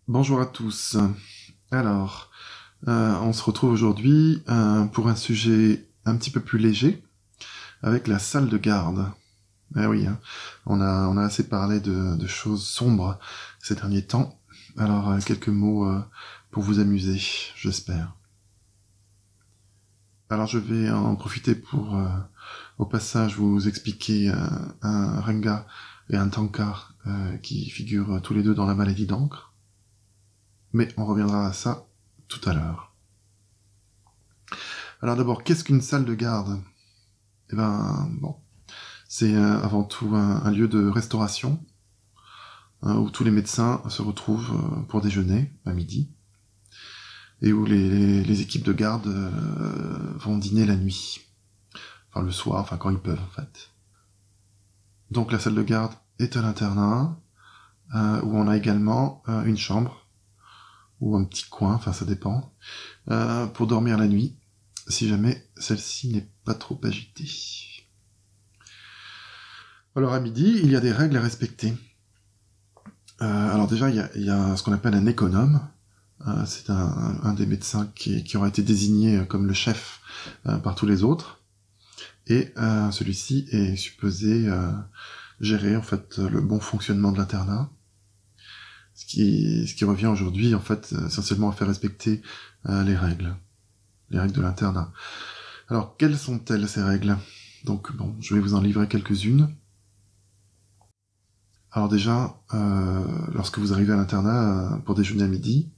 Bonjour à tous. Alors, on se retrouve aujourd'hui pour un sujet un petit peu plus léger, avec la salle de garde. Eh oui, hein, on a assez parlé de choses sombres ces derniers temps. Alors, quelques mots pour vous amuser, j'espère. Alors, je vais en profiter pour, au passage, vous expliquer un Renga et un Tankar qui figurent tous les deux dans la maladie d'encre. Mais on reviendra à ça tout à l'heure. Alors d'abord, qu'est-ce qu'une salle de garde? Eh ben, bon, c'est avant tout un lieu de restauration où tous les médecins se retrouvent pour déjeuner à midi et où les équipes de garde vont dîner la nuit. Enfin, le soir, enfin quand ils peuvent en fait. Donc la salle de garde est à l'internat où on a également une chambre ou un petit coin, enfin ça dépend, pour dormir la nuit, si jamais celle-ci n'est pas trop agitée. Alors à midi, il y a des règles à respecter. Alors déjà, il y a ce qu'on appelle un économe. C'est un des médecins qui aura été désigné comme le chef par tous les autres. Et celui-ci est supposé gérer en fait le bon fonctionnement de l'internat. Ce qui revient aujourd'hui en fait essentiellement à faire respecter les règles de l'internat. Alors quelles sont-elles ces règles? Donc bon, je vais vous en livrer quelques-unes. Alors déjà, lorsque vous arrivez à l'internat pour déjeuner à midi,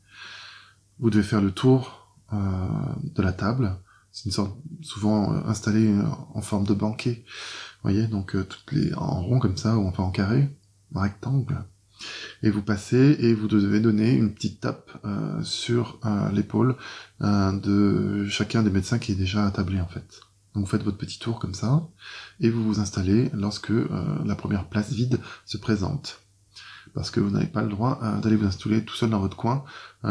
vous devez faire le tour de la table. C'est une sorte souvent installée en forme de banquet, vous voyez, donc toutes les en rond comme ça, ou enfin en carré, en rectangle. Et vous passez et vous devez donner une petite tape sur l'épaule de chacun des médecins qui est déjà attablé en fait. Donc vous faites votre petit tour comme ça, et vous vous installez lorsque la première place vide se présente. Parce que vous n'avez pas le droit d'aller vous installer tout seul dans votre coin,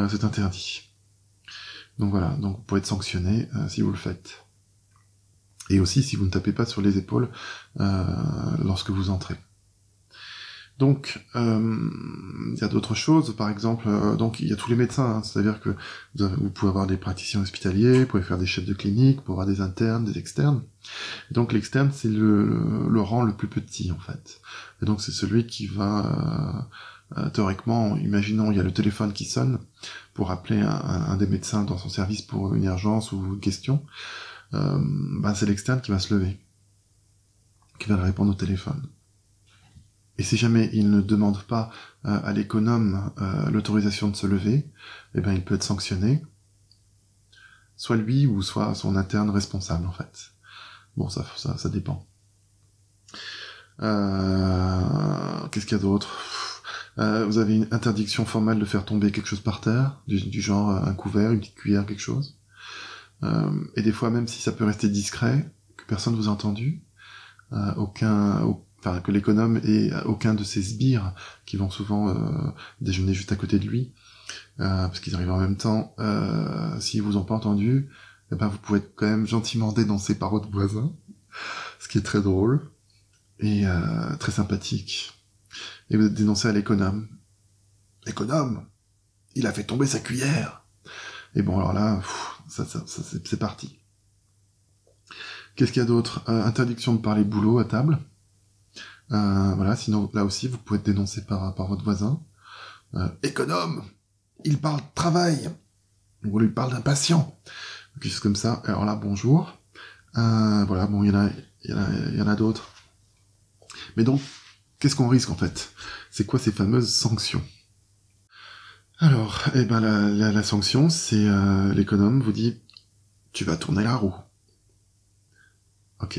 c'est interdit. Donc voilà, donc vous pouvez être sanctionné si vous le faites. Et aussi si vous ne tapez pas sur les épaules lorsque vous entrez. Donc, il y a d'autres choses, par exemple, donc il y a tous les médecins, hein, c'est-à-dire que vous pouvez avoir des praticiens hospitaliers, vous pouvez faire des chefs de clinique, vous pouvez avoir des internes, des externes. Et donc l'externe, c'est le rang le plus petit, en fait. Et donc c'est celui qui va, théoriquement, imaginons, il y a le téléphone qui sonne pour appeler un des médecins dans son service pour une urgence ou une question, c'est l'externe qui va se lever, qui va répondre au téléphone. Et si jamais il ne demande pas à l'économe l'autorisation de se lever, eh ben il peut être sanctionné, soit lui ou soit son interne responsable en fait. Bon, ça dépend. Qu'est-ce qu'il y a d'autre? Vous avez une interdiction formelle de faire tomber quelque chose par terre, du genre un couvert, une petite cuillère, quelque chose. Et des fois, même si ça peut rester discret, que personne vous a entendu, que l'économe ait aucun de ses sbires qui vont souvent déjeuner juste à côté de lui, parce qu'ils arrivent en même temps, s'ils vous ont pas entendu, eh ben vous pouvez être quand même gentiment dénoncé par votre voisin, ce qui est très drôle et très sympathique. Et vous êtes dénoncé à l'économe. L'économe, il a fait tomber sa cuillère. Et bon alors là, c'est parti. Qu'est-ce qu'il y a d'autre? Interdiction de parler boulot à table. Voilà, sinon là aussi vous pouvez être dénoncé par votre voisin. Économe, il parle travail, ou on lui parle d'un patient, quelque chose comme ça. Alors là, bonjour. Voilà, bon, il y en a d'autres. Mais donc, qu'est-ce qu'on risque en fait? C'est quoi ces fameuses sanctions? Alors, eh ben la sanction, c'est l'économe vous dit, tu vas tourner la roue. Ok,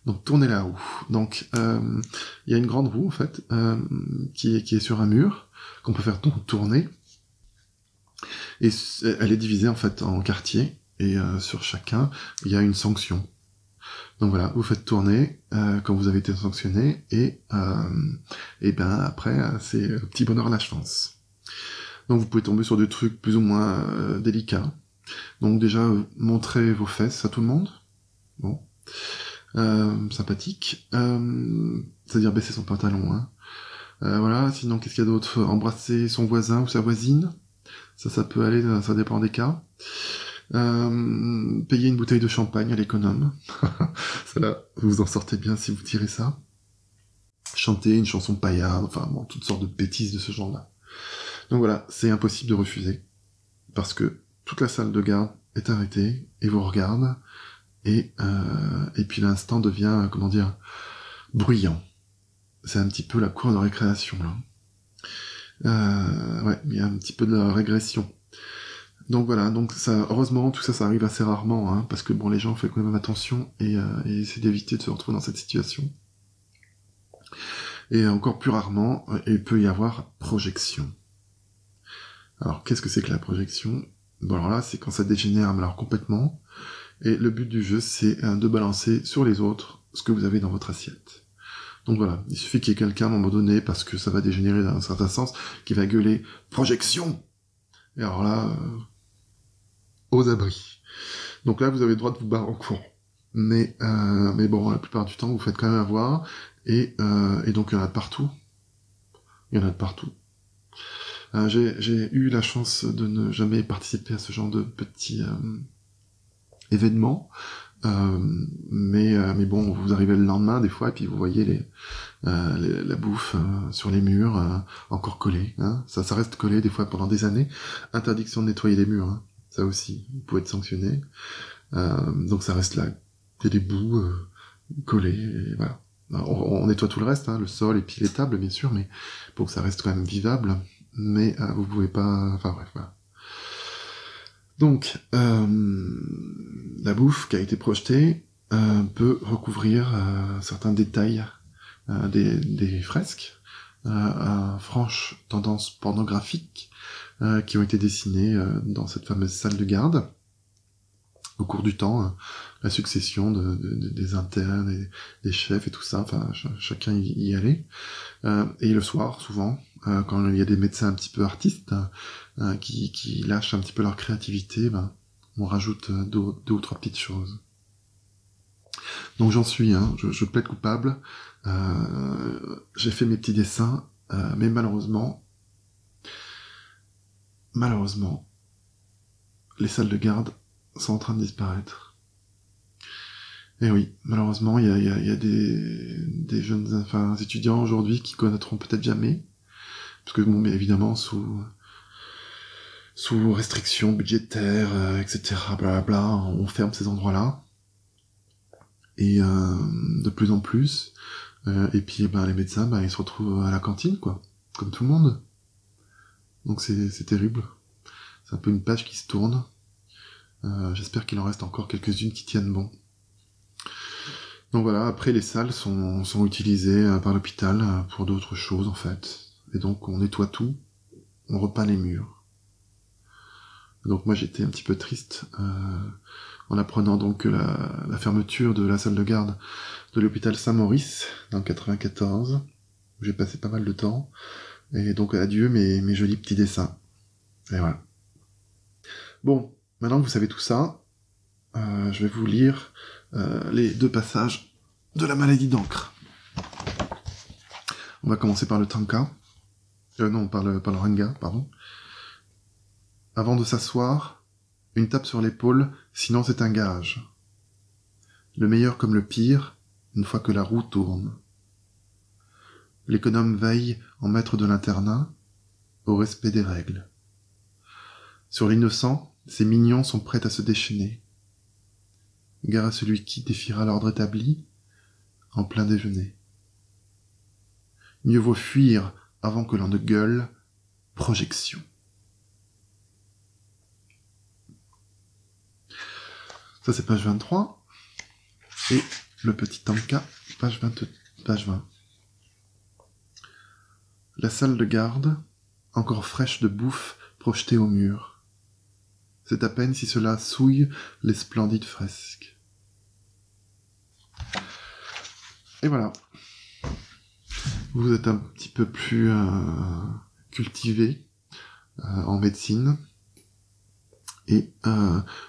donc tourner la roue. Donc il y a une grande roue en fait qui est sur un mur qu'on peut faire tourner et elle est divisée en fait en quartiers et sur chacun il y a une sanction. Donc voilà, vous faites tourner quand vous avez été sanctionné et ben après c'est petit bonheur la chance. Donc vous pouvez tomber sur des trucs plus ou moins délicats. Donc déjà montrez vos fesses à tout le monde. Bon. Sympathique, c'est-à-dire baisser son pantalon, hein. Voilà, sinon qu'est-ce qu'il y a d'autre? Embrasser son voisin ou sa voisine, ça peut aller, ça dépend des cas. Payer une bouteille de champagne à l'économe. Ça là, vous vous en sortez bien si vous tirez ça. Chanter une chanson paillarde, enfin bon, toutes sortes de bêtises de ce genre-là. Donc voilà, c'est impossible de refuser, parce que toute la salle de garde est arrêtée, et vous regarde, et puis l'instant devient, comment dire, bruyant. C'est un petit peu la cour de récréation, là. Ouais, il y a un petit peu de régression. Donc voilà, donc ça, heureusement, tout ça, ça arrive assez rarement, hein, parce que bon, les gens font quand même attention et essaient d'éviter de se retrouver dans cette situation. Et encore plus rarement, il peut y avoir projection. Alors, qu'est-ce que c'est que la projection? Bon, alors là, c'est quand ça dégénère, mais alors complètement. Et le but du jeu, c'est de balancer sur les autres ce que vous avez dans votre assiette. Donc voilà, il suffit qu'il y ait quelqu'un à un moment donné, parce que ça va dégénérer dans un certain sens, qui va gueuler « Projection !» Et alors là, aux abris. Donc là, vous avez le droit de vous barrer en courant. Mais bon, la plupart du temps, vous faites quand même avoir, et donc il y en a de partout. Il y en a de partout. J'ai eu la chance de ne jamais participer à ce genre de petits événements, mais bon, vous arrivez le lendemain des fois, et puis vous voyez la bouffe sur les murs, encore collée. Hein. Ça reste collé des fois pendant des années. Interdiction de nettoyer les murs, hein. Ça aussi, vous pouvez être sanctionné. Donc ça reste là, il y a des bouts collés, et voilà. Alors, on nettoie tout le reste, hein, le sol et puis les tables bien sûr, mais pour que ça reste quand même vivable, mais vous pouvez pas... Enfin bref, voilà. Donc, la bouffe qui a été projetée peut recouvrir certains détails des fresques, franches tendances pornographiques qui ont été dessinées dans cette fameuse salle de garde. Au cours du temps, la succession des internes, des chefs et tout ça, enfin chacun y allait. Et le soir, souvent, quand il y a des médecins un petit peu artistes qui lâchent un petit peu leur créativité, on rajoute deux ou trois petites choses. Donc j'en suis, hein, je plaide coupable. J'ai fait mes petits dessins, mais malheureusement, les salles de garde sont en train de disparaître. Et oui, malheureusement, il y a des jeunes, étudiants aujourd'hui qui connaîtront peut-être jamais, parce que bon, mais évidemment sous restrictions budgétaires, etc., blablabla, on ferme ces endroits-là, et de plus en plus, et puis les médecins, ils se retrouvent à la cantine, quoi, comme tout le monde. Donc c'est terrible. C'est un peu une page qui se tourne. J'espère qu'il en reste encore quelques-unes qui tiennent bon. Donc voilà, après les salles sont utilisées par l'hôpital pour d'autres choses en fait. Et donc on nettoie tout, on repeint les murs. Donc moi j'étais un petit peu triste en apprenant donc que la fermeture de la salle de garde de l'hôpital Saint-Maurice dans le 94, où j'ai passé pas mal de temps. Et donc adieu mes jolis petits dessins. Et voilà. Bon, maintenant que vous savez tout ça, je vais vous lire les 2 passages de la maladie d'encre. On va commencer par le tanka. Par le ranga, pardon. Avant de s'asseoir, une tape sur l'épaule, sinon c'est un gage. Le meilleur comme le pire, une fois que la roue tourne. L'économe veille, en maître de l'internat, au respect des règles. Sur l'innocent, ces mignons sont prêts à se déchaîner. Gare à celui qui défiera l'ordre établi, en plein déjeuner. Mieux vaut fuir avant que l'on ne gueule, projection. Ça c'est page 23. Et le petit tanka, page 20. La salle de garde, encore fraîche de bouffe projetée au mur. C'est à peine si cela souille les splendides fresques. Et voilà. Vous êtes un petit peu plus cultivé en médecine. Et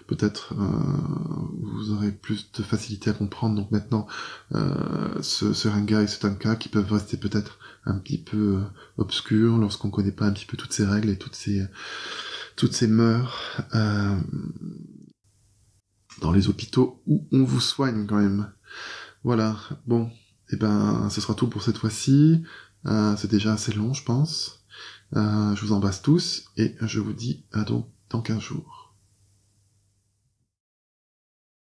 peut-être vous aurez plus de facilité à comprendre donc maintenant ce Renga et ce Tanka qui peuvent rester peut-être un petit peu obscurs lorsqu'on connaît pas un petit peu toutes ces règles et toutes ces mœurs dans les hôpitaux où on vous soigne quand même. Voilà, bon, et ben ce sera tout pour cette fois-ci. C'est déjà assez long je pense. Je vous embrasse tous et je vous dis à donc dans 15 jours.